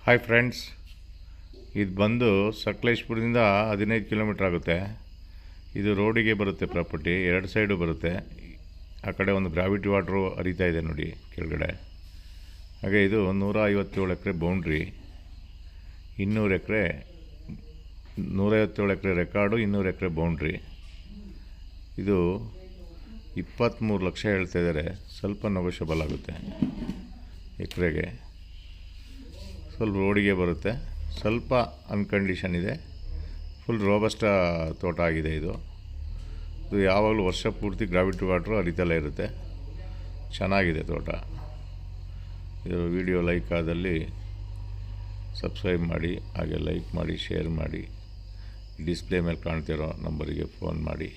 Hi friends, ಇದು ಬಂದು ಸಕಲೇಶ್ಪುರದಿಂದ 15 kilometre ಆಗುತ್ತೆ. ಇದು ರೋಡಿಗೆ ಬರುತ್ತೆ ಪ್ರಾಪರ್ಟಿ, ಎರಡು ಸೈಡು ಬರುತ್ತೆ. ಆ ಕಡೆ ಒಂದು ಗ್ರಾವಿಟಿ ವಾಟ್ರು ಹರಿತಾ ಇದೆ ನೋಡಿ ಕೆಳಗಡೆ. ಹಾಗೆ ಇದು 157 ಎಕರೆ ಬೌಂಡ್ರಿ, 200 ಎಕರೆ 157 ಎಕರೆ ರೆಕಾರ್ಡು, 200 ಎಕರೆ ಬೌಂಡ್ರಿ. ಇದು 23 ಲಕ್ಷ ಹೇಳ್ತಾ ಇದ್ದಾರೆ. ಸ್ವಲ್ಪ ನೆಗೋಷಿಯಬಲ್ ಆಗುತ್ತೆ ಎಕರೆಗೆ. ಸ್ವಲ್ಪ ರೋಡಿಗೆ ಬರುತ್ತೆ, ಸ್ವಲ್ಪ ಅನ್ಕಂಡೀಷನ್ ಇದೆ. ಫುಲ್ ರೋಬಸ್ಟ ತೋಟ ಆಗಿದೆ ಇದು ಯಾವಾಗಲೂ ವರ್ಷ ಪೂರ್ತಿ ಗ್ರಾವಿಟಿ ವಾಟ್ರು ಹರಿತಲೇ ಇರುತ್ತೆ. ಚೆನ್ನಾಗಿದೆ ತೋಟ. ಇದು ವಿಡಿಯೋ ಲೈಕ್ ಆದಲ್ಲಿ ಸಬ್ಸ್ಕ್ರೈಬ್ ಮಾಡಿ, ಹಾಗೆ ಲೈಕ್ ಮಾಡಿ, ಶೇರ್ ಮಾಡಿ. ಡಿಸ್ಪ್ಲೇ ಮೇಲೆ ಕಾಣ್ತಿರೋ ನಂಬರಿಗೆ ಫೋನ್ ಮಾಡಿ.